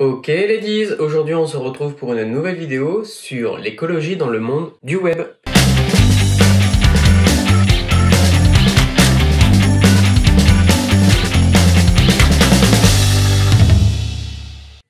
Ok ladies, aujourd'hui on se retrouve pour une nouvelle vidéo sur l'écologie dans le monde du web.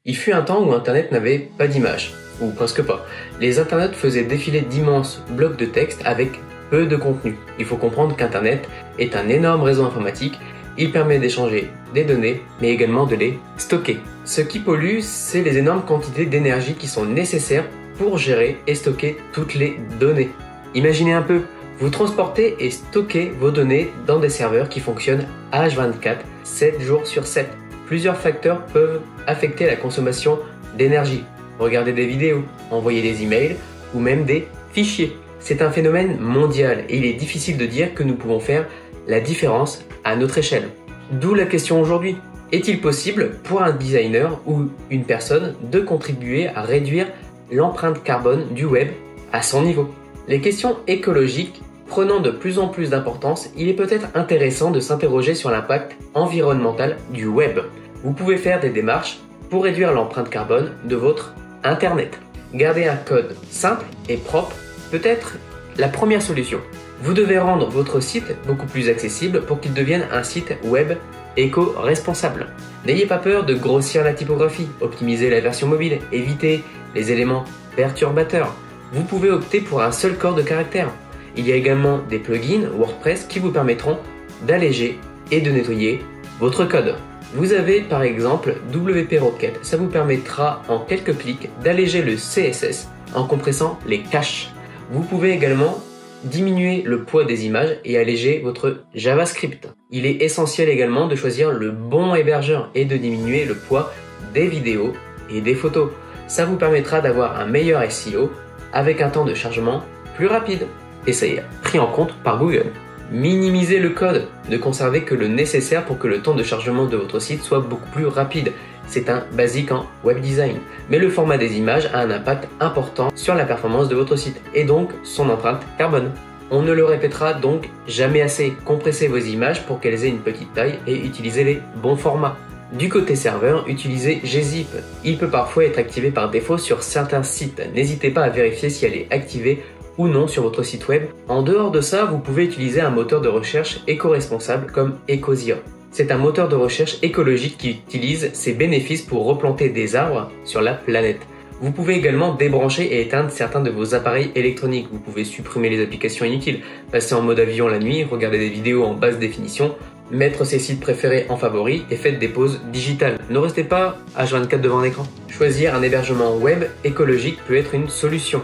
Il fut un temps où Internet n'avait pas d'image, ou presque pas. Les internets faisaient défiler d'immenses blocs de texte avec peu de contenu. Il faut comprendre qu'Internet est un énorme réseau informatique. Il permet d'échanger des données, mais également de les stocker. Ce qui pollue, c'est les énormes quantités d'énergie qui sont nécessaires pour gérer et stocker toutes les données. Imaginez un peu, vous transportez et stockez vos données dans des serveurs qui fonctionnent H24, 7 jours sur 7. Plusieurs facteurs peuvent affecter la consommation d'énergie. Regarder des vidéos, envoyer des emails ou même des fichiers. C'est un phénomène mondial et il est difficile de dire que nous pouvons faire la différence à notre échelle. D'où la question aujourd'hui. Est-il possible pour un designer ou une personne de contribuer à réduire l'empreinte carbone du web à son niveau? Les questions écologiques prenant de plus en plus d'importance, il est peut-être intéressant de s'interroger sur l'impact environnemental du web. Vous pouvez faire des démarches pour réduire l'empreinte carbone de votre Internet. Garder un code simple et propre peut être la première solution. Vous devez rendre votre site beaucoup plus accessible pour qu'il devienne un site web éco-responsable. N'ayez pas peur de grossir la typographie, optimiser la version mobile, éviter les éléments perturbateurs. Vous pouvez opter pour un seul corps de caractères. Il y a également des plugins WordPress qui vous permettront d'alléger et de nettoyer votre code. Vous avez par exemple WP Rocket, ça vous permettra en quelques clics d'alléger le CSS en compressant les caches. Vous pouvez également diminuer le poids des images et alléger votre JavaScript. Il est essentiel également de choisir le bon hébergeur et de diminuer le poids des vidéos et des photos. Ça vous permettra d'avoir un meilleur SEO avec un temps de chargement plus rapide. Et ça est pris en compte par Google. Minimisez le code, ne conservez que le nécessaire pour que le temps de chargement de votre site soit beaucoup plus rapide. C'est un basique en web design. Mais le format des images a un impact important sur la performance de votre site et donc son empreinte carbone. On ne le répétera donc jamais assez. Compressez vos images pour qu'elles aient une petite taille et utilisez les bons formats. Du côté serveur, utilisez gzip. Il peut parfois être activé par défaut sur certains sites. N'hésitez pas à vérifier si elle est activée ou non sur votre site web. En dehors de ça, vous pouvez utiliser un moteur de recherche éco-responsable comme Ecosia. C'est un moteur de recherche écologique qui utilise ses bénéfices pour replanter des arbres sur la planète. Vous pouvez également débrancher et éteindre certains de vos appareils électroniques. Vous pouvez supprimer les applications inutiles, passer en mode avion la nuit, regarder des vidéos en basse définition, mettre ses sites préférés en favoris et faites des pauses digitales. Ne restez pas H24 devant un écran. Choisir un hébergement web écologique peut être une solution.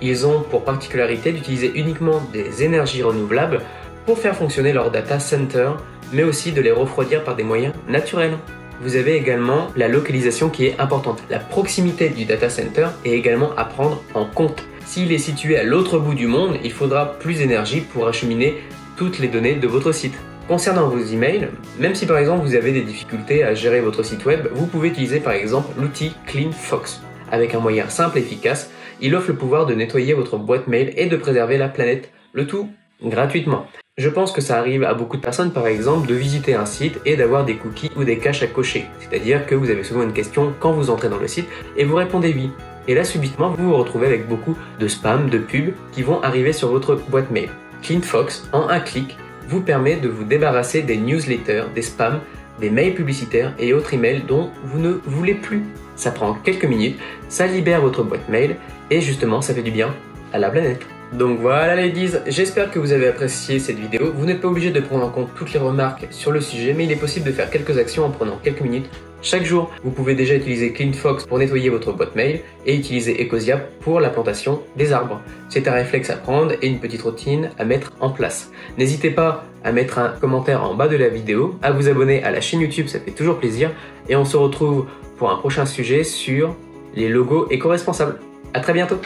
Ils ont pour particularité d'utiliser uniquement des énergies renouvelables pour faire fonctionner leur data center, mais aussi de les refroidir par des moyens naturels. Vous avez également la localisation qui est importante. La proximité du data center est également à prendre en compte. S'il est situé à l'autre bout du monde, il faudra plus d'énergie pour acheminer toutes les données de votre site. Concernant vos emails, même si par exemple vous avez des difficultés à gérer votre site web, vous pouvez utiliser par exemple l'outil CleanFox. Avec un moyen simple et efficace, il offre le pouvoir de nettoyer votre boîte mail et de préserver la planète, le tout gratuitement. Je pense que ça arrive à beaucoup de personnes par exemple de visiter un site et d'avoir des cookies ou des caches à cocher. C'est-à-dire que vous avez souvent une question quand vous entrez dans le site et vous répondez oui. Et là subitement vous vous retrouvez avec beaucoup de spam, de pubs qui vont arriver sur votre boîte mail. CleanFox, en un clic, vous permet de vous débarrasser des newsletters, des spams, des mails publicitaires et autres emails dont vous ne voulez plus. Ça prend quelques minutes, ça libère votre boîte mail et justement ça fait du bien à la planète. Donc voilà ladies, j'espère que vous avez apprécié cette vidéo. Vous n'êtes pas obligé de prendre en compte toutes les remarques sur le sujet, mais il est possible de faire quelques actions en prenant quelques minutes chaque jour. Vous pouvez déjà utiliser CleanFox pour nettoyer votre boîte mail et utiliser Ecosia pour la plantation des arbres. C'est un réflexe à prendre et une petite routine à mettre en place. N'hésitez pas à mettre un commentaire en bas de la vidéo, à vous abonner à la chaîne YouTube, ça fait toujours plaisir. Et on se retrouve pour un prochain sujet sur les logos éco-responsables. À très bientôt.